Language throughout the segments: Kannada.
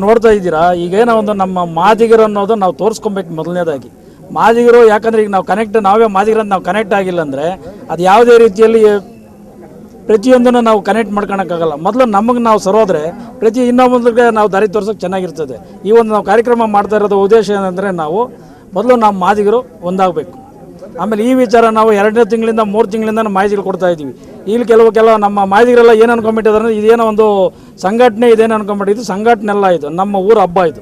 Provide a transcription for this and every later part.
ನೋಡ್ತಾ ಇದ್ದೀರಾ, ಈಗೇನೋ ಒಂದು ನಮ್ಮ ಮಾದಿಗರು ಅನ್ನೋದು ನಾವು ತೋರಿಸ್ಕೊಬೇಕು ಮೊದಲನೇದಾಗಿ. ಮಾದಿಗರು ಯಾಕಂದರೆ ಈಗ ನಾವು ನಾವೇ ಮಾದಿಗರಂತ ನಾವು ಕನೆಕ್ಟ್ ಆಗಿಲ್ಲ ಅಂದರೆ ಅದು ಯಾವುದೇ ರೀತಿಯಲ್ಲಿ ಪ್ರತಿಯೊಂದನ್ನು ನಾವು ಕನೆಕ್ಟ್ ಮಾಡ್ಕೊಳಕ್ಕಾಗಲ್ಲ. ಮೊದಲು ನಮಗೆ ನಾವು ಸರೋದ್ರೆ ಪ್ರತಿ ಇನ್ನೊಬ್ಬರಿಗೆ ನಾವು ದಾರಿ ತೋರ್ಸೋಕೆ ಚೆನ್ನಾಗಿರ್ತದೆ. ಈ ಒಂದು ನಾವು ಕಾರ್ಯಕ್ರಮ ಮಾಡ್ತಾ ಇರೋದು ಉದ್ದೇಶ ಏನಂದರೆ ನಾವು ಮೊದಲು ನಮ್ಮ ಮಾದಿಗರು ಒಂದಾಗಬೇಕು. ಆಮೇಲೆ ಈ ವಿಚಾರ ನಾವು 2 ತಿಂಗಳಿಂದ 3 ತಿಂಗಳಿಂದ ಮಾಹಿತಿಗಳು ಕೊಡ್ತಾ ಇದ್ದೀವಿ. ಇಲ್ಲಿ ಕೆಲವು ನಮ್ಮ ಮಾದಿಗರೆಲ್ಲ ಏನು ಅನ್ಕೊಂಡ್ಬಿಟ್ಟಿದ್ದಾರೆ, ಇದೇನೋ ಒಂದು ಸಂಘಟನೆ ಇದೇನು ಅನ್ಕೊಂಡ್ಬಿಟ್ಟಿದ್ದು. ಸಂಘಟನೆ ಎಲ್ಲ ಇದು ನಮ್ಮ ಊರ ಹಬ್ಬ. ಇದು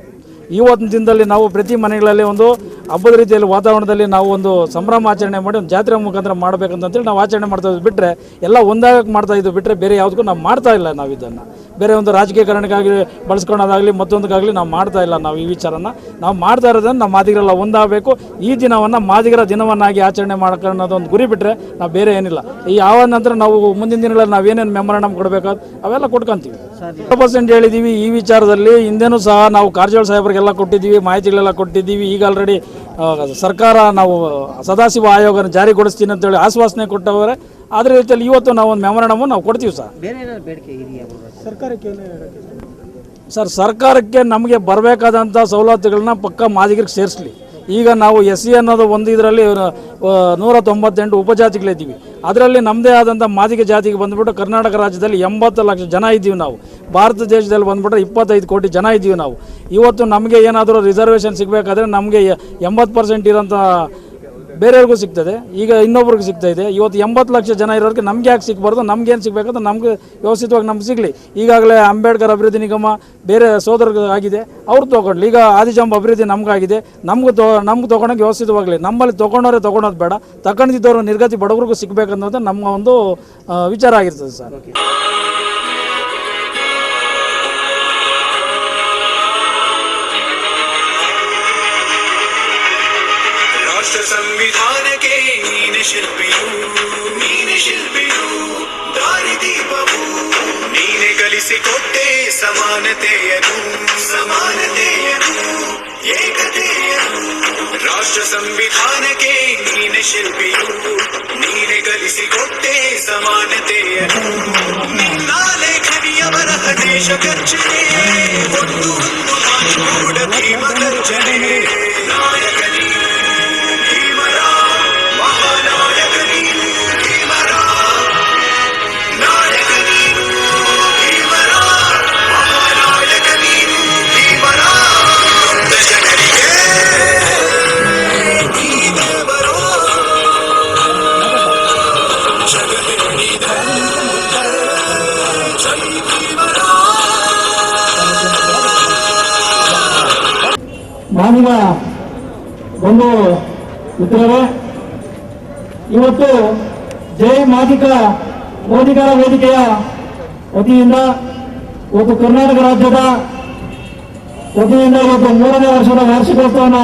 ಇವತ್ತಿನ ದಿನದಲ್ಲಿ ನಾವು ಪ್ರತಿ ಮನೆಗಳಲ್ಲಿ ಒಂದು ಹಬ್ಬದ ರೀತಿಯಲ್ಲಿ ವಾತಾವರಣದಲ್ಲಿ ನಾವು ಒಂದು ಸಂಭ್ರಮಾಚರಣೆ ಮಾಡಿ ಒಂದು ಜಾತ್ರೆ ಮುಖಾಂತರ ಮಾಡಬೇಕಂತೇಳಿ ನಾವು ಆಚರಣೆ ಮಾಡ್ತಾ ಇದ್ದು ಬಿಟ್ಟರೆ, ಎಲ್ಲ ಒಂದಾಗಕ್ಕೆ ಮಾಡ್ತಾ ಇದ್ದು ಬಿಟ್ಟರೆ ಬೇರೆ ಯಾವುದಕ್ಕೂ ನಾವು ಮಾಡ್ತಾ ಇಲ್ಲ. ನಾವು ಇದನ್ನು ಬೇರೆ ಒಂದು ರಾಜಕೀಯ ಕಾರಣಕ್ಕಾಗಿ ಬಳಸ್ಕೊಳ್ಳೋದಾಗಲಿ ಮತ್ತೊಂದಕ್ಕಾಗಲಿ ನಾವು ಮಾಡ್ತಾ ಇಲ್ಲ. ನಾವು ಈ ವಿಚಾರನ ನಾವು ಮಾಡ್ತಾ ಇರೋದನ್ನು ನಮ್ಮ ಮಾದಿಗರೆಲ್ಲ ಒಂದಾಗಬೇಕು. ಈ ದಿನವನ್ನು ಮಾದಿಗರ ದಿನವನ್ನಾಗಿ ಆಚರಣೆ ಮಾಡ್ಕೊಳ್ಳೋದು ಒಂದು ಗುರಿ ಬಿಟ್ಟರೆ ನಾವು ಬೇರೆ ಏನಿಲ್ಲ. ಈ ಯಾವ ನಂತರ ನಾವು ಮುಂದಿನ ದಿನಗಳಲ್ಲಿ ನಾವು ಏನೇನು ಮೆಮೊರಾಂಡಮ್ ಕೊಡಬೇಕಾದ ಅವೆಲ್ಲ ಕೊಟ್ಕೊಂತೀವಿ. 100% ಹೇಳಿದ್ದೀವಿ. ಈ ವಿಚಾರದಲ್ಲಿ ಹಿಂದೆನೂ ಸಹ ನಾವು ಕಾರಜೋಳ ಸಾಹೇಬರಿಗೆಲ್ಲ ಕೊಟ್ಟಿದ್ದೀವಿ, ಮಾಹಿತಿಗಳೆಲ್ಲ ಕೊಟ್ಟಿದ್ದೀವಿ. ಈಗ ಆಲ್ರೆಡಿ ಸರ್ಕಾರ ನಾವು ಸದಾಶಿವ ಆಯೋಗನ ಜಾರಿಗೊಳಿಸ್ತೀನಿ ಅಂತೇಳಿ ಆಶ್ವಾಸನೆ ಕೊಟ್ಟವರೆ. ಅದೇ ರೀತಿಯಲ್ಲಿ ಇವತ್ತು ನಾವು ಒಂದು ಮೆಮೊರಾಂಡಮ್ ನಾವು ಕೊಡ್ತೀವಿ ಸರ್ಕಾರಕ್ಕೆ ನಮಗೆ ಬರಬೇಕಾದಂಥ ಸವಲತ್ತುಗಳನ್ನ ಪಕ್ಕ ಮಾದಿಗರಿಗೆ ಸೇರಿಸಲಿ. ಈಗ ನಾವು SC ಅನ್ನೋದು ಒಂದು ಇದರಲ್ಲಿ 198 ಉಪಜಾತಿಗಳಿದ್ದೀವಿ. ಅದರಲ್ಲಿ ನಮ್ಮದೇ ಆದಂಥ ಮಾದಿಗ ಜಾತಿಗೆ ಬಂದುಬಿಟ್ಟು ಕರ್ನಾಟಕ ರಾಜ್ಯದಲ್ಲಿ 80 ಲಕ್ಷ ಜನ ಇದ್ದೀವಿ. ನಾವು ಭಾರತ ದೇಶದಲ್ಲಿ ಬಂದುಬಿಟ್ರೆ 25 ಕೋಟಿ ಜನ ಇದ್ದೀವಿ. ನಾವು ಇವತ್ತು ನಮಗೆ ಏನಾದರೂ ರಿಸರ್ವೇಷನ್ ಸಿಗಬೇಕಾದ್ರೆ ನಮಗೆ 80% ಇರೋಂಥ ಬೇರೆಯವ್ರಿಗೂ ಸಿಗ್ತದೆ, ಈಗ ಇನ್ನೊಬ್ರಿಗೆ ಸಿಗ್ತಾ ಇದೆ. ಇವತ್ತು 80 ಲಕ್ಷ ಜನ ಇರೋರಿಗೆ ನಮ್ಗೆ ಯಾಕೆ ಸಿಗಬಾರ್ದು? ನಮ್ಗೇನು ಸಿಗಬೇಕಂದ್ರೆ ನಮ್ಗೆ ವ್ಯವಸ್ಥಿತವಾಗಿ ನಮ್ಗೆ ಸಿಗಲಿ. ಈಗಾಗಲೇ ಅಂಬೇಡ್ಕರ್ ಅಭಿವೃದ್ಧಿ ನಿಗಮ ಬೇರೆ ಸೋದರಿಗೆ ಆಗಿದೆ, ಅವ್ರು ತೊಗೊಂಡ್ಲಿ. ಈಗ ಆದಿಜಾಂಬ ಅಭಿವೃದ್ಧಿ ನಮಗಾಗಿದೆ, ನಮ್ಗೆ ತೊಗೊಳಕ್ಕೆ ವ್ಯವಸ್ಥಿತವಾಗಲಿ. ನಮ್ಮಲ್ಲಿ ತೊಗೊಂಡವ್ರೆ ತೊಗೊಳೋದು ಬೇಡ, ತಗೊಂಡಿದ್ದವರು ನಿರ್ಗತಿ ಬಡವರಿಗೂ ಸಿಗಬೇಕನ್ನೋದು ನಮ್ಮ ಒಂದು ವಿಚಾರ ಆಗಿರ್ತದೆ ಸರ್. ಸಂವಿಧಾನಕ್ಕೆ ನೀನೆ ಶಿಲ್ಪಿಯು, ನೀನೆ ಶಿಲ್ಪಿಯು, ದಾರಿದೀಪವು ನೀನೆ ಕಲಿಸಿಕೊಟ್ಟೆ ಸಮಾನತೆಯನ್ನು, ಸಮಾನತೆಯನ್ನು, ಏಕತೆಯನ್ನು. ರಾಷ್ಟ್ರ ಸಂವಿಧಾನಕ್ಕೆ ನೀನೆ ಶಿಲ್ಪಿಯು, ನೀನೆ ಕಲಿಸಿಕೊಟ್ಟೆ ಸಮಾನತೆಯನ್ನು. ನಿನ್ನ ಲೇಖನಿಯ ಬರಹ ದೇಶ ಗರ್ಜನೆ, ಒಂದು ಮಾತುಕೂಡ ಭೀಮ ಗರ್ಜನೆ. ನಾಯಕ ಮಾದಿಗ ಒಂದು ಮಿತ್ರರೇ, ಇವತ್ತು ಜೈ ಮಾದಿಗ ಮೋದಿಗರ ವೇದಿಕೆಯ ವತಿಯಿಂದ ಇವತ್ತು ಕರ್ನಾಟಕ ರಾಜ್ಯದ ವತಿಯಿಂದ ಇವತ್ತು 3ನೇ ವರ್ಷದ ವಾರ್ಷಿಕೋತ್ಸವವನ್ನು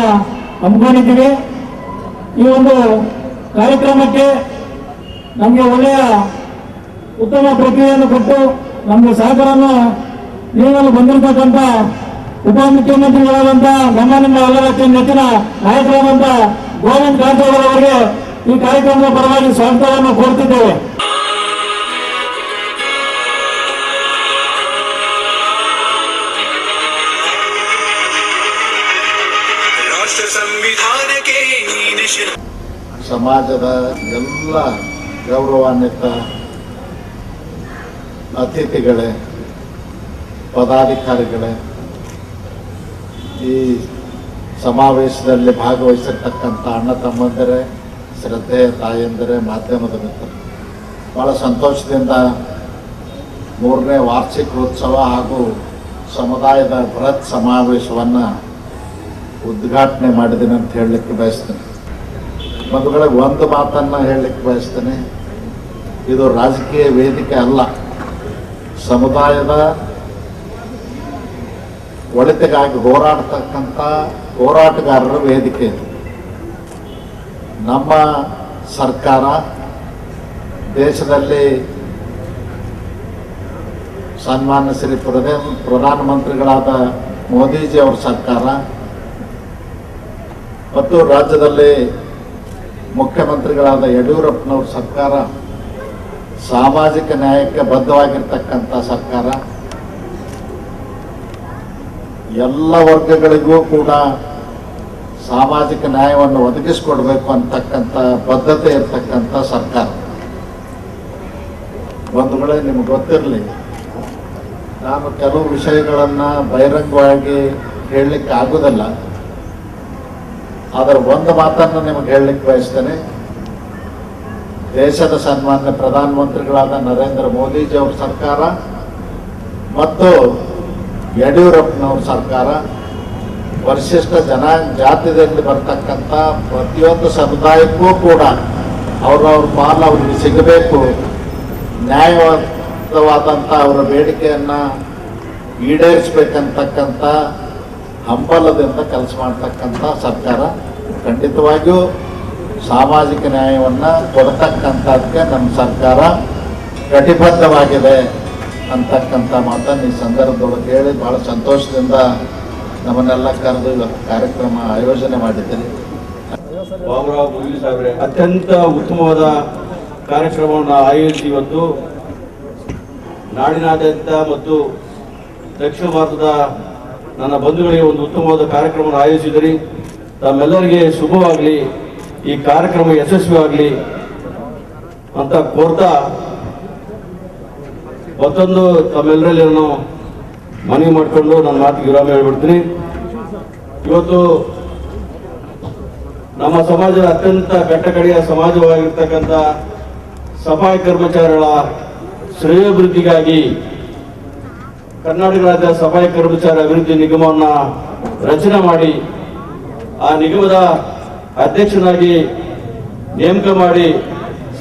ಹಮ್ಮಿಕೊಂಡಿದ್ದೀವಿ. ಈ ಒಂದು ಕಾರ್ಯಕ್ರಮಕ್ಕೆ ನಮಗೆ ಒಳ್ಳೆಯ ಉತ್ತಮ ಪ್ರಕ್ರಿಯೆಯನ್ನು ಕೊಟ್ಟು ನಮಗೆ ಸಹಕಾರವನ್ನು ನೀಡಲು ಬಂದಿರತಕ್ಕಂಥ ಉಪಮುಖ್ಯಮಂತ್ರಿಗಳಾದಂಥ ನಮ್ಮ ಎಲ್ಲರ ನೆಚ್ಚಿನ ನಾಯಕರಾದಂಥ ಗೋವಿಂದ ಕಾರಜೋಳ ಅವರಿಗೆ ಈ ಕಾರ್ಯಕ್ರಮದ ಪರವಾಗಿ ಸ್ವಾಗತವನ್ನು ಕೋರುತ್ತಿದ್ದೇವೆ. ಸಮಾಜದ ಎಲ್ಲ ಗೌರವಾನ್ವಿತ ಅತಿಥಿಗಳೇ, ಪದಾಧಿಕಾರಿಗಳೇ, ಈ ಸಮಾವೇಶದಲ್ಲಿ ಭಾಗವಹಿಸಿರ್ತಕ್ಕಂಥ ಅಣ್ಣ ತಮ್ಮಂದಿರೇ, ಶ್ರದ್ಧೆಯ ತಾಯಂದಿರೇ, ಮಾಧ್ಯಮದ ಮಿತ್ರರು, ಭಾಳ ಸಂತೋಷದಿಂದ 3ನೇ ವಾರ್ಷಿಕೋತ್ಸವ ಹಾಗೂ ಸಮುದಾಯದ ಬೃಹತ್ ಸಮಾವೇಶವನ್ನು ಉದ್ಘಾಟನೆ ಮಾಡಿದ್ದೀನಿ ಅಂತ ಹೇಳಲಿಕ್ಕೆ ಬಯಸ್ತೇನೆ. ಮದುವೆಗಳಿಗೆ ಒಂದು ಮಾತನ್ನು ಹೇಳಲಿಕ್ಕೆ ಬಯಸ್ತೇನೆ, ಇದು ರಾಜಕೀಯ ವೇದಿಕೆ ಅಲ್ಲ, ಸಮುದಾಯದ ಒಳಿತಿಗಾಗಿ ಹೋರಾಡ್ತಕ್ಕಂಥ ಹೋರಾಟಗಾರರ ವೇದಿಕೆ ಇದು. ನಮ್ಮ ಸರ್ಕಾರ ದೇಶದಲ್ಲಿ ಸನ್ಮಾನ್ಯ ಶ್ರೀ ಪ್ರಧಾನಮಂತ್ರಿಗಳಾದ ಮೋದಿಜಿ ಅವರ ಸರ್ಕಾರ ಮತ್ತು ರಾಜ್ಯದಲ್ಲಿ ಮುಖ್ಯಮಂತ್ರಿಗಳಾದ ಯಡಿಯೂರಪ್ಪನವ್ರ ಸರ್ಕಾರ ಸಾಮಾಜಿಕ ನ್ಯಾಯಕ್ಕೆ ಬದ್ಧವಾಗಿರ್ತಕ್ಕಂಥ ಸರ್ಕಾರ, ಎಲ್ಲ ವರ್ಗಗಳಿಗೂ ಕೂಡ ಸಾಮಾಜಿಕ ನ್ಯಾಯವನ್ನು ಒದಗಿಸಿಕೊಡ್ಬೇಕು ಅಂತಕ್ಕಂಥ ಬದ್ಧತೆ ಇರ್ತಕ್ಕಂಥ ಸರ್ಕಾರ. ಬಂಧುಗಳೇ, ನಿಮ್ಗೆ ಗೊತ್ತಿರಲಿ, ನಾನು ಕೆಲವು ವಿಷಯಗಳನ್ನು ಬಹಿರಂಗವಾಗಿ ಹೇಳಲಿಕ್ಕೆ ಆಗೋದಿಲ್ಲ. ಆದರೆ ಒಂದು ಮಾತನ್ನು ನಿಮಗೆ ಹೇಳಲಿಕ್ಕೆ ಬಯಸ್ತೇನೆ. ದೇಶದ ಸನ್ಮಾನ್ಯ ಪ್ರಧಾನಮಂತ್ರಿಗಳಾದ ನರೇಂದ್ರ ಮೋದಿಜಿಯವ್ರ ಸರ್ಕಾರ ಮತ್ತು ಯಡಿಯೂರಪ್ಪನವ್ರ ಸರ್ಕಾರ ಪರಿಶಿಷ್ಟ ಜಾತಿಯಲ್ಲಿ ಬರ್ತಕ್ಕಂಥ ಪ್ರತಿಯೊಂದು ಸಮುದಾಯಕ್ಕೂ ಕೂಡ ಅವ್ರವ್ರ ಪಾಲು ಅವ್ರಿಗೆ ಸಿಗಬೇಕು, ನ್ಯಾಯವಾದಂಥ ಅವರ ಬೇಡಿಕೆಯನ್ನು ಈಡೇರಿಸಬೇಕಂತಕ್ಕಂಥ ಹಂಬಲದಿಂದ ಕೆಲಸ ಮಾಡ್ತಕ್ಕಂಥ ಸರ್ಕಾರ. ಖಂಡಿತವಾಗಿಯೂ ಸಾಮಾಜಿಕ ನ್ಯಾಯವನ್ನು ಕೊಡ್ತಕ್ಕಂಥದ್ದಕ್ಕೆ ನಮ್ಮ ಸರ್ಕಾರ ಕಟಿಬದ್ಧವಾಗಿದೆ ಅಂತಕ್ಕಂಥ ಮಾತನ್ನು ಈ ಸಂದರ್ಭದೊಳಗೆ ಹೇಳಿ ಭಾಳ ಸಂತೋಷದಿಂದ ನಮ್ಮನ್ನೆಲ್ಲ ಕರೆದು ಇವತ್ತು ಕಾರ್ಯಕ್ರಮ ಆಯೋಜನೆ ಮಾಡಿದ್ದೀರಿ. ಬಾಬುರಾವ್ ಮುಗಿಲಿ ಸಾಹೇಬ್ರೆ, ಅತ್ಯಂತ ಉತ್ತಮವಾದ ಕಾರ್ಯಕ್ರಮವನ್ನು ಆಯೋಜಿಸಿ ಇವತ್ತು ನಾಡಿನಾದ್ಯಂತ ಮತ್ತು ದಕ್ಷಿಣ ಭಾರತದ ನನ್ನ ಬಂಧುಗಳಿಗೆ ಒಂದು ಉತ್ತಮವಾದ ಕಾರ್ಯಕ್ರಮವನ್ನು ಆಯೋಜಿಸಿದಿರಿ. ತಮ್ಮೆಲ್ಲರಿಗೆ ಶುಭವಾಗಲಿ, ಈ ಕಾರ್ಯಕ್ರಮ ಯಶಸ್ವಿಯಾಗಲಿ ಅಂತ ಕೋರ್ತಾ ಮತ್ತೊಂದು ತಮ್ಮೆಲ್ಲರಲ್ಲಿ ನಾನು ಮನವಿ ಮಾಡಿಕೊಂಡು ನನ್ನ ಮಾತಿಗೆ ವಿರಾಮ ಹೇಳ್ಬಿಡ್ತೀನಿ. ಇವತ್ತು ನಮ್ಮ ಸಮಾಜದ ಅತ್ಯಂತ ಕಟ್ಟಕಡೆಯ ಸಮಾಜವಾಗಿರ್ತಕ್ಕಂಥ ಸಫಾಯಿ ಕರ್ಮಚಾರಿಗಳ ಶ್ರೇಯೋಭಿವೃದ್ಧಿಗಾಗಿ ಕರ್ನಾಟಕ ರಾಜ್ಯ ಸಫಾಯಿ ಕರ್ಮಚಾರಿ ಅಭಿವೃದ್ಧಿ ನಿಗಮವನ್ನು ರಚನೆ ಮಾಡಿ ಆ ನಿಗಮದ ಅಧ್ಯಕ್ಷನಾಗಿ ನೇಮಕ ಮಾಡಿ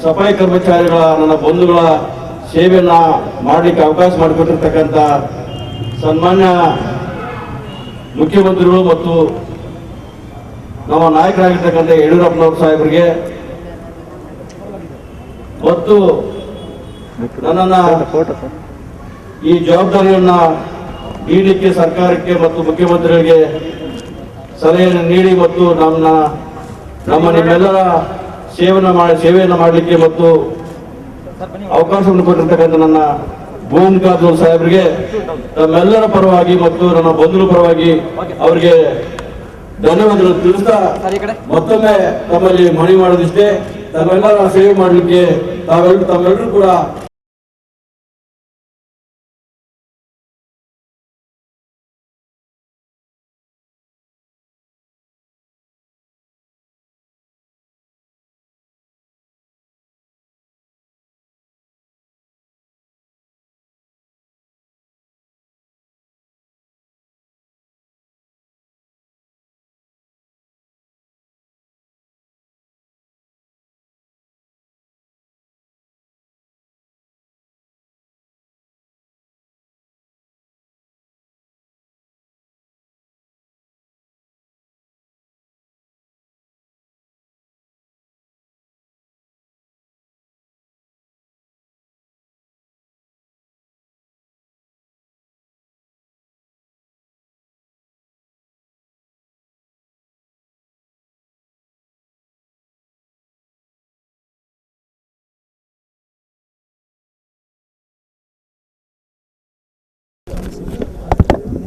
ಸಫಾಯಿ ಕರ್ಮಚಾರಿಗಳ ನನ್ನ ಬಂಧುಗಳ ಸೇವೆಯನ್ನ ಮಾಡಲಿಕ್ಕೆ ಅವಕಾಶ ಮಾಡಿಕೊಟ್ಟಿರ್ತಕ್ಕಂಥ ಸನ್ಮಾನ್ಯ ಮುಖ್ಯಮಂತ್ರಿಗಳು ಮತ್ತು ನಮ್ಮ ನಾಯಕರಾಗಿರ್ತಕ್ಕಂಥ ಯಡಿಯೂರಪ್ಪನವ್ರ ಸಾಹೇಬರಿಗೆ ಮತ್ತು ನನ್ನನ್ನು ಈ ಜವಾಬ್ದಾರಿಯನ್ನ ನೀಡಲಿಕ್ಕೆ ಸರ್ಕಾರಕ್ಕೆ ಮತ್ತು ಮುಖ್ಯಮಂತ್ರಿಗಳಿಗೆ ಸಲಹೆಯನ್ನು ನೀಡಿ ಮತ್ತು ನಿಮ್ಮೆಲ್ಲರ ಸೇವೆಯನ್ನು ಮಾಡಲಿಕ್ಕೆ ಮತ್ತು ಅವಕಾಶವನ್ನು ಕೊಟ್ಟಿರ್ತಕ್ಕಂಥ ನನ್ನ ಗೋವಿಂದ ಕಾರಜೋಳ ಸಾಹೇಬರಿಗೆ ತಮ್ಮೆಲ್ಲರ ಪರವಾಗಿ ಮತ್ತು ನನ್ನ ಬಂಧುಗಳ ಪರವಾಗಿ ಅವರಿಗೆ ಧನ್ಯವಾದಗಳು ತಿಳಿಸ್ತಾ ಮತ್ತೊಮ್ಮೆ ತಮ್ಮಲ್ಲಿ ಮನವಿ ಮಾಡೋದಿಷ್ಟೇ, ತಮ್ಮೆಲ್ಲರ ಸೇವೆ ಮಾಡಲಿಕ್ಕೆ ತಮ್ಮೆಲ್ಲರೂ ಕೂಡ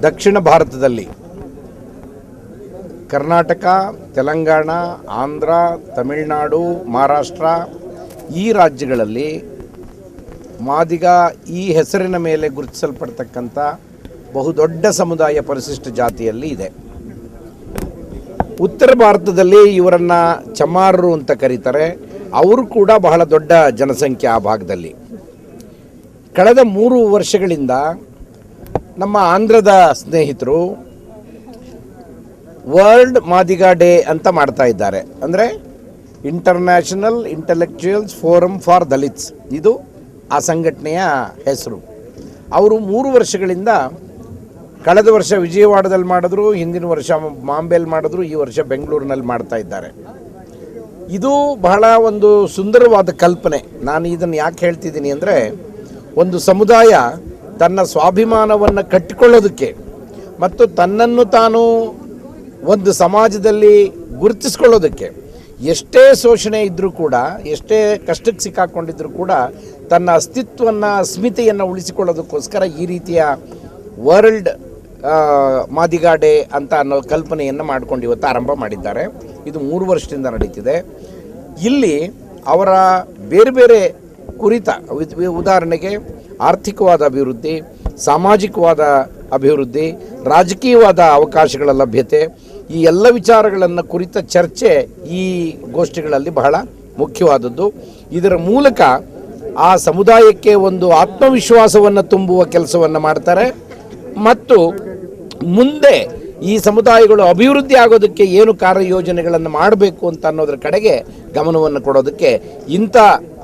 ದಕ್ಷಿಣ ಭಾರತದಲ್ಲಿ ಕರ್ನಾಟಕ, ತೆಲಂಗಾಣ, ಆಂಧ್ರ, ತಮಿಳುನಾಡು, ಮಹಾರಾಷ್ಟ್ರ ಈ ರಾಜ್ಯಗಳಲ್ಲಿ ಮಾದಿಗ ಈ ಹೆಸರಿನ ಮೇಲೆ ಗುರುತಿಸಲ್ಪಡ್ತಕ್ಕಂಥ ಬಹುದೊಡ್ಡ ಸಮುದಾಯ ಪರಿಶಿಷ್ಟ ಜಾತಿಯಲ್ಲಿ ಇದೆ. ಉತ್ತರ ಭಾರತದಲ್ಲಿ ಇವರನ್ನು ಚಮಾರರು ಅಂತ ಕರೀತಾರೆ. ಅವರು ಕೂಡ ಬಹಳ ದೊಡ್ಡ ಜನಸಂಖ್ಯೆ ಆ ಭಾಗದಲ್ಲಿ. ಕಳೆದ 3 ವರ್ಷಗಳಿಂದ ನಮ್ಮ ಆಂಧ್ರದ ಸ್ನೇಹಿತರು ವರ್ಲ್ಡ್ ಮಾದಿಗ ಡೇ ಅಂತ ಮಾಡ್ತಾ ಇದ್ದಾರೆ. ಅಂದರೆ international intellectuals forum for Dalits, ಇದು ಆ ಸಂಘಟನೆಯ ಹೆಸರು. ಅವರು 3 ವರ್ಷಗಳಿಂದ, ಕಳೆದ ವರ್ಷ ವಿಜಯವಾಡದಲ್ಲಿ ಮಾಡಿದ್ರು, ಹಿಂದಿನ ವರ್ಷ ಬಾಂಬೆಯಲ್ಲಿ ಮಾಡಿದ್ರು, ಈ ವರ್ಷ ಬೆಂಗಳೂರಿನಲ್ಲಿ ಮಾಡ್ತಾ ಇದ್ದಾರೆ. ಇದು ಬಹಳ ಒಂದು ಸುಂದರವಾದ ಕಲ್ಪನೆ. ನಾನು ಇದನ್ನು ಯಾಕೆ ಹೇಳ್ತಿದ್ದೀನಿ ಅಂದರೆ, ಒಂದು ಸಮುದಾಯ ತನ್ನ ಸ್ವಾಭಿಮಾನವನ್ನು ಕಟ್ಟಿಕೊಳ್ಳೋದಕ್ಕೆ ಮತ್ತು ತನ್ನನ್ನು ತಾನು ಒಂದು ಸಮಾಜದಲ್ಲಿ ಗುರುತಿಸ್ಕೊಳ್ಳೋದಕ್ಕೆ ಎಷ್ಟೇ ಶೋಷಣೆ ಇದ್ದರೂ ಕೂಡ, ಎಷ್ಟೇ ಕಷ್ಟಕ್ಕೆ ಸಿಕ್ಕಾಕೊಂಡಿದ್ದರೂ ಕೂಡ ತನ್ನ ಅಸ್ತಿತ್ವವನ್ನು, ಅಸ್ಮಿತೆಯನ್ನು ಉಳಿಸಿಕೊಳ್ಳೋದಕ್ಕೋಸ್ಕರ ಈ ರೀತಿಯ ವರ್ಲ್ಡ್ ಮಾದಿಗ ಡೇ ಅಂತ ಅನ್ನೋ ಕಲ್ಪನೆಯನ್ನು ಮಾಡ್ಕೊಂಡು ಇವತ್ತು ಆರಂಭ ಮಾಡಿದ್ದಾರೆ. ಇದು 3 ವರ್ಷದಿಂದ ನಡೀತಿದೆ. ಇಲ್ಲಿ ಅವರ ಬೇರೆ ಬೇರೆ ಕುರಿತ, ಉದಾಹರಣೆಗೆ ಆರ್ಥಿಕವಾದ ಅಭಿವೃದ್ಧಿ, ಸಾಮಾಜಿಕವಾದ ಅಭಿವೃದ್ಧಿ, ರಾಜಕೀಯವಾದ ಅವಕಾಶಗಳ ಲಭ್ಯತೆ, ಈ ಎಲ್ಲ ವಿಚಾರಗಳನ್ನು ಕುರಿತ ಚರ್ಚೆ ಈ ಗೋಷ್ಠಿಗಳಲ್ಲಿ ಬಹಳ ಮುಖ್ಯವಾದದ್ದು. ಇದರ ಮೂಲಕ ಆ ಸಮುದಾಯಕ್ಕೆ ಒಂದು ಆತ್ಮವಿಶ್ವಾಸವನ್ನು ತುಂಬುವ ಕೆಲಸವನ್ನು ಮಾಡ್ತಾರೆ ಮತ್ತು ಮುಂದೆ ಈ ಸಮುದಾಯಗಳು ಅಭಿವೃದ್ಧಿ ಆಗೋದಕ್ಕೆ ಏನು ಕಾರ್ಯಯೋಜನೆಗಳನ್ನು ಮಾಡಬೇಕು ಅಂತ ಅನ್ನೋದ್ರ ಕಡೆಗೆ ಗಮನವನ್ನು ಕೊಡೋದಕ್ಕೆ ಇಂಥ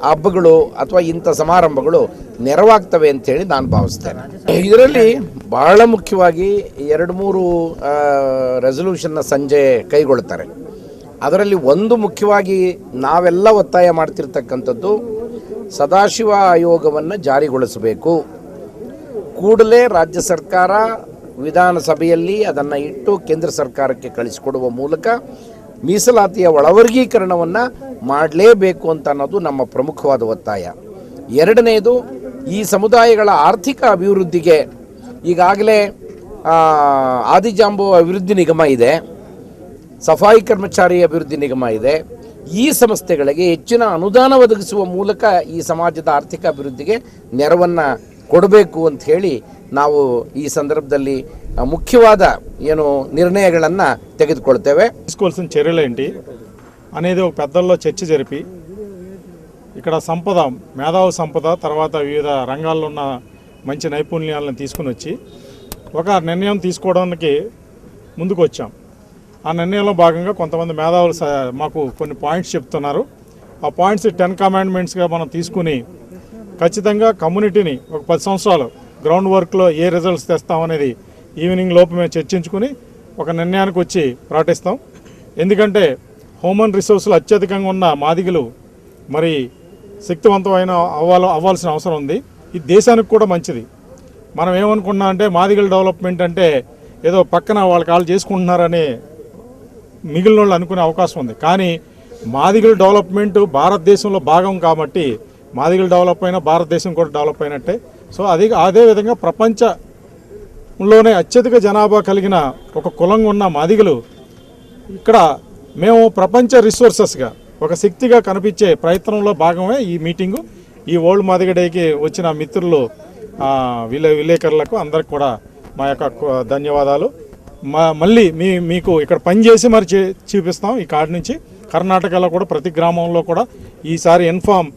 ಹಬ್ಬಗಳು ಅಥವಾ ಇಂಥ ಸಮಾರಂಭಗಳು ನೆರವಾಗ್ತವೆ ಅಂತೇಳಿ ನಾನು ಭಾವಿಸ್ತೇನೆ. ಇದರಲ್ಲಿ ಬಹಳ ಮುಖ್ಯವಾಗಿ 2-3 ರೆಸಲ್ಯೂಷನ್ನ ಸಂಜೆ ಕೈಗೊಳ್ತಾರೆ. ಅದರಲ್ಲಿ ಒಂದು ಮುಖ್ಯವಾಗಿ ನಾವೆಲ್ಲ ಒತ್ತಾಯ ಮಾಡ್ತಿರ್ತಕ್ಕಂಥದ್ದು ಸದಾಶಿವ ಆಯೋಗವನ್ನು ಜಾರಿಗೊಳಿಸಬೇಕು. ಕೂಡಲೇ ರಾಜ್ಯ ಸರ್ಕಾರ ವಿಧಾನಸಭೆಯಲ್ಲಿ ಅದನ್ನು ಇಟ್ಟು ಕೇಂದ್ರ ಸರ್ಕಾರಕ್ಕೆ ಕಳಿಸಿಕೊಡುವ ಮೂಲಕ ಮೀಸಲಾತಿಯ ಒಳವರ್ಗೀಕರಣವನ್ನು ಮಾಡಲೇಬೇಕು ಅಂತ ಅನ್ನೋದು ನಮ್ಮ ಪ್ರಮುಖವಾದ ಒತ್ತಾಯ. ಎರಡನೆಯದು, ಈ ಸಮುದಾಯಗಳ ಆರ್ಥಿಕ ಅಭಿವೃದ್ಧಿಗೆ ಈಗಾಗಲೇ ಆದಿಜಾಂಬೋ ಅಭಿವೃದ್ಧಿ ನಿಗಮ ಇದೆ, ಸಫಾಯಿ ಕರ್ಮಚಾರಿ ಅಭಿವೃದ್ಧಿ ನಿಗಮ ಇದೆ. ಈ ಸಂಸ್ಥೆಗಳಿಗೆ ಹೆಚ್ಚಿನ ಅನುದಾನ ಒದಗಿಸುವ ಮೂಲಕ ಈ ಸಮಾಜದ ಆರ್ಥಿಕ అభివృద్ధిಗೆ ನೆರವನ್ನು ಕೊಡಬೇಕು ಅಂತ ಹೇಳಿ ನಾವು ఈ సందర్భದಲ್ಲಿ ముఖ్యವಾದ ಏನು నిర్ణయాలను ತೆಗೆದುಕೊಳ್ಳುತ್ತೇವೆ. తీసుకోవాల్సిన చర్యలు ఏంటి అనేది ఒక పెద్దల్లో చర్చ జరిపి ఇక్కడ సంపద, మేధావి సంపద, తర్వాత వివిధ రంగాల్లో ఉన్న మంచి నైపుణ్యాలను తీసుకుని వచ్చి ఒక నిర్ణయం తీసుకోవడానికి ముందుకు వచ్చాం. ఆ నిర్ణయంలో భాగంగా కొంతమంది మేధావులు మాకు కొన్ని పాయింట్స్ చెప్తున్నారు. ఆ పాయింట్స్ 10 కమాండ్మెంట్స్గా మనం తీసుకుని ఖచ్చితంగా కమ్యూనిటీని ఒక 10 సంవత్సరాలు గ్రౌండ్ వర్క్లో ఏ రిజల్ట్స్ తెస్తామనేది ఈవినింగ్ లోపు మేము చర్చించుకుని ఒక నిర్ణయానికి వచ్చి ప్రకటిస్తాం. ఎందుకంటే హ్యూమన్ రిసోర్సులు అత్యధికంగా ఉన్న మాదిగలు మరి శక్తివంతమైన అవ్వాల్సిన అవసరం ఉంది. ఇది దేశానికి కూడా మంచిది. మనం ఏమనుకున్నాం అంటే మాదిగల డెవలప్మెంట్ అంటే ఏదో పక్కన వాళ్ళకి వాళ్ళు చేసుకుంటున్నారని మిగిలిన వాళ్ళు అనుకునే అవకాశం ఉంది. కానీ మాదిగల డెవలప్మెంట్ భారతదేశంలో భాగం కాబట్టి మాదిగలు డెవలప్ అయినా భారతదేశం కూడా డెవలప్ అయినట్టే. సో అదేవిధంగా ప్రపంచంలోనే అత్యధిక జనాభా కలిగిన ఒక కులంగా ఉన్న మాదిగలు ఇక్కడ మేము ప్రపంచ రిసోర్సెస్గా ఒక శక్తిగా కనిపించే ప్రయత్నంలో భాగమే ఈ మీటింగు. ఈ వరల్డ్ మాదిగ డేకి వచ్చిన మిత్రులు, విలేకరులకు అందరికి కూడా మా యొక్క ధన్యవాదాలు. మళ్ళీ మీకు ఇక్కడ పనిచేసి మరి చూపిస్తాం. ఈ కాడి నుంచి కర్ణాటకలో కూడా ప్రతి గ్రామంలో కూడా ఈసారి ఇన్ఫామ్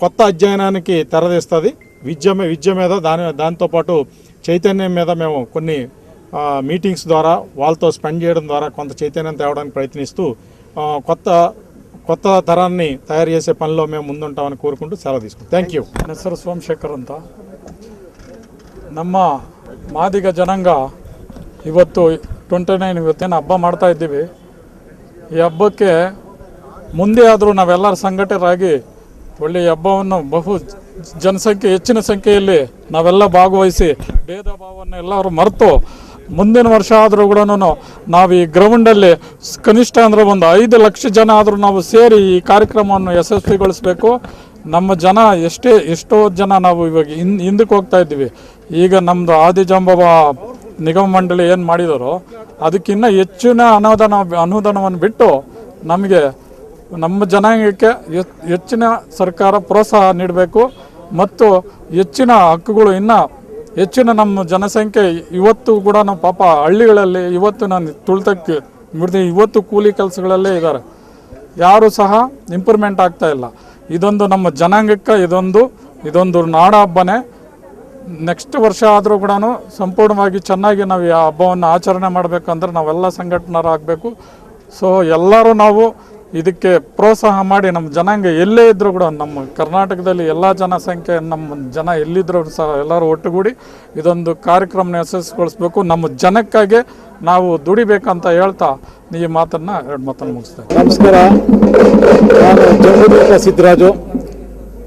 కొత్త అధ్యయనానికి తెరదీస్తుంది. విద్య మీద దాంతోపాటు చైతన్యం మీద మేము కొన్ని మీటింగ్స్ ద్వారా వాళ్ళతో స్పెండ్ చేయడం ద్వారా కొంత చైతన్యం తేవడానికి ప్రయత్నిస్తూ కొత్త తరాన్ని తయారు చేసే పనిలో మేము ముందుంటామని కోరుకుంటూ సెలవు తీసుకుంటాం. Thank you. ನನ್ನ ಹೆಸರು ಸೋಮಶೇಖರ್ ಅಂತ. ನಮ್ಮ ಮಾದಿಗ ಜನಾಂಗ ಇವತ್ತು 29 ಇವತ್ತೇನು ಹಬ್ಬ ಮಾಡ್ತಾ ಇದ್ದೀವಿ. ಈ ಹಬ್ಬಕ್ಕೆ ಮುಂದೆ ಆದರೂ ನಾವೆಲ್ಲರ ಸಂಘಟಿತರಾಗಿ ಒಳ್ಳೆಯ ಹಬ್ಬವನ್ನು ಹೆಚ್ಚಿನ ಸಂಖ್ಯೆಯಲ್ಲಿ ನಾವೆಲ್ಲ ಭಾಗವಹಿಸಿ ಭೇದ ಭಾವವನ್ನು ಎಲ್ಲರೂ ಮರೆತು ಮುಂದಿನ ವರ್ಷ ಆದರೂ ಕೂಡ ನಾವು ಈ ಗ್ರೌಂಡಲ್ಲಿ ಕನಿಷ್ಠ ಅಂದರೆ ಒಂದು 5 ಲಕ್ಷ ಜನ ಆದರೂ ನಾವು ಸೇರಿ ಈ ಕಾರ್ಯಕ್ರಮವನ್ನು ಯಶಸ್ವಿಗೊಳಿಸಬೇಕು. ನಮ್ಮ ಜನ ಎಷ್ಟೋ ಜನ ನಾವು ಇವಾಗ ಹಿಂದಕ್ಕೆ ಹೋಗ್ತಾ ಇದ್ದೀವಿ. ಈಗ ನಮ್ಮದು ಆದಿಜಾಂಬವ ನಿಗಮ ಮಂಡಳಿ ಏನು ಮಾಡಿದಾರೋ ಅದಕ್ಕಿಂತ ಹೆಚ್ಚಿನ ಅನುದಾನವನ್ನು ಬಿಟ್ಟು ನಮಗೆ ನಮ್ಮ ಜನಾಂಗಕ್ಕೆ ಹೆಚ್ಚಿನ ಸರ್ಕಾರ ಪ್ರೋತ್ಸಾಹ ನೀಡಬೇಕು ಮತ್ತು ಹೆಚ್ಚಿನ ಹಕ್ಕುಗಳು ಇನ್ನೂ ಹೆಚ್ಚಿನ ನಮ್ಮ ಜನಸಂಖ್ಯೆ ಇವತ್ತು ಕೂಡ ನಮ್ಮ ಪಾಪ ಹಳ್ಳಿಗಳಲ್ಲಿ ಇವತ್ತು ನಾನು ತುಳಿತಕ್ಕೆ ಇವತ್ತು ಕೂಲಿ ಕೆಲಸಗಳಲ್ಲೇ ಇದ್ದಾರೆ. ಯಾರೂ ಸಹ ಇಂಪ್ರೂವ್ಮೆಂಟ್ ಆಗ್ತಾ ಇಲ್ಲ. ಇದೊಂದು ನಮ್ಮ ಜನಾಂಗಕ್ಕೆ ಇದೊಂದು ನಾಡ ಹಬ್ಬನೇ. ನೆಕ್ಸ್ಟ್ ವರ್ಷ ಆದರೂ ಕೂಡ ಸಂಪೂರ್ಣವಾಗಿ ಚೆನ್ನಾಗಿ ನಾವು ಈ ಹಬ್ಬವನ್ನು ಆಚರಣೆ ಮಾಡಬೇಕಂದ್ರೆ ನಾವೆಲ್ಲ ಸಂಘಟನರಾಗಬೇಕು. ಸೊ ಎಲ್ಲರೂ ನಾವು ಇದಕ್ಕೆ ಪ್ರೋತ್ಸಾಹ ಮಾಡಿ ನಮ್ಮ ಜನಾಂಗ ಎಲ್ಲೇ ಇದ್ದರೂ ಕೂಡ ನಮ್ಮ ಕರ್ನಾಟಕದಲ್ಲಿ ಎಲ್ಲ ಜನಸಂಖ್ಯೆ ನಮ್ಮ ಜನ ಎಲ್ಲಿದ್ದರೂ ಸಹ ಎಲ್ಲರೂ ಒಟ್ಟುಗೂಡಿ ಇದೊಂದು ಕಾರ್ಯಕ್ರಮನ ಯಶಸ್ವಿಗೊಳಿಸಬೇಕು. ನಮ್ಮ ಜನಕ್ಕಾಗಿ ನಾವು ದುಡಿಬೇಕಂತ ಹೇಳ್ತಾ ಈ ಮಾತನ್ನು 2 ಮಾತನ್ನು ಮುಗಿಸ್ತೇನೆ. ನಮಸ್ಕಾರ. ನಾನು ಜಂಬೂದ್ವೀಪ ಸಿದ್ದರಾಜು,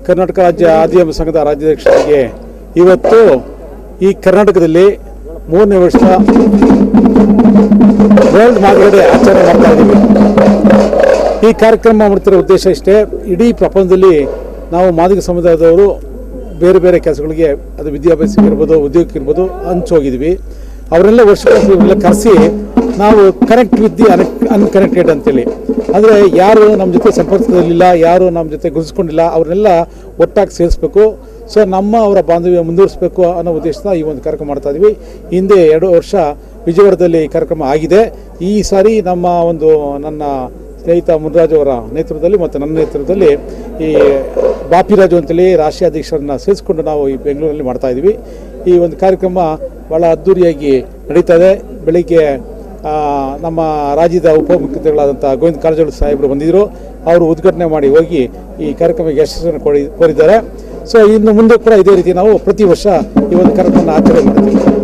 ಕರ್ನಾಟಕ ರಾಜ್ಯ ಆದಿವಾಸಿ ಸಂಘದ ರಾಜ್ಯಾಧ್ಯಕ್ಷರಿಗೆ. ಇವತ್ತು ಈ ಕರ್ನಾಟಕದಲ್ಲಿ 3ನೇ ವರ್ಷ ವರ್ಲ್ಡ್ ಮಾದಿಗ ಡೇ ಆಚರಣೆ ಮಾಡ್ತಾ ಇದ್ದೀವಿ. ಈ ಕಾರ್ಯಕ್ರಮ ಮಾಡ್ತಿರೋ ಉದ್ದೇಶ ಇಷ್ಟೇ, ಇಡೀ ಪ್ರಪಂಚದಲ್ಲಿ ನಾವು ಮಾದಿಗ ಸಮುದಾಯದವರು ಬೇರೆ ಬೇರೆ ಕೆಲಸಗಳಿಗೆ, ಅದು ವಿದ್ಯಾಭ್ಯಾಸಕ್ಕೆ ಇರ್ಬೋದು, ಉದ್ಯೋಗಕ್ಕೆ ಇರ್ಬೋದು, ಹಂಚೋಗಿದ್ವಿ. ಅವರೆಲ್ಲ ವರ್ಷಕ್ಕೆಲ್ಲ ಕರೆಸಿ ನಾವು ಕನೆಕ್ಟ್ ವಿತ್ ದಿ ಅನ್ಕನೆಕ್ಟೆಡ್ ಅಂತೇಳಿ, ಅಂದರೆ ಯಾರು ನಮ್ಮ ಜೊತೆ ಸಂಪರ್ಕದಲ್ಲಿಲ್ಲ, ಯಾರು ನಮ್ಮ ಜೊತೆ ಗುರುತಿಸ್ಕೊಂಡಿಲ್ಲ, ಅವ್ರನ್ನೆಲ್ಲ ಒಟ್ಟಾಗಿ ಸೇರಿಸ್ಬೇಕು. ಸೊ ಅವರ ಬಾಂಧವ್ಯ ಮುಂದುವರಿಸಬೇಕು ಅನ್ನೋ ಉದ್ದೇಶದಿಂದ ಈ ಒಂದು ಕಾರ್ಯಕ್ರಮ ಮಾಡ್ತಾ ಇದ್ವಿ. ಹಿಂದೆ 2 ವರ್ಷ ವಿಜಯವಾಡದಲ್ಲಿ ಈ ಕಾರ್ಯಕ್ರಮ ಆಗಿದೆ. ಈ ಸಾರಿ ನನ್ನ ಸ್ನೇಹಿತ ಮುನ್ರಾಜ್ ಅವರ ನೇತೃತ್ವದಲ್ಲಿ ಮತ್ತು ನನ್ನ ನೇತೃತ್ವದಲ್ಲಿ ಈ ಬಾಪಿರಾಜು ಅಂತೇಳಿ ರಾಷ್ಟ್ರೀಯ ಅಧ್ಯಕ್ಷರನ್ನು ಸೇರಿಸ್ಕೊಂಡು ನಾವು ಈ ಬೆಂಗಳೂರಲ್ಲಿ ಮಾಡ್ತಾ ಇದ್ವಿ. ಈ ಒಂದು ಕಾರ್ಯಕ್ರಮ ಭಾಳ ಅದ್ಧೂರಿಯಾಗಿ ನಡೀತಾ ಇದೆ. ಬೆಳಿಗ್ಗೆ ನಮ್ಮ ರಾಜ್ಯದ ಉಪಮುಖ್ಯಮಂತ್ರಿಗಳಾದಂಥ ಗೋವಿಂದ ಕಾರಜೋಳ ಸಾಹೇಬರು ಬಂದಿದ್ದರು. ಅವರು ಉದ್ಘಾಟನೆ ಮಾಡಿ ಹೋಗಿ ಈ ಕಾರ್ಯಕ್ರಮಕ್ಕೆ ಯಶಸ್ಸನ್ನು ಕೋರಿದ್ದಾರೆ. ಸೊ ಇನ್ನು ಮುಂದೆ ಕೂಡ ಇದೇ ರೀತಿ ನಾವು ಪ್ರತಿ ವರ್ಷ ಈ ಒಂದು ಕಾರ್ಯಕ್ರಮವನ್ನು ಆಚರಣೆ ಮಾಡ್ತೀವಿ.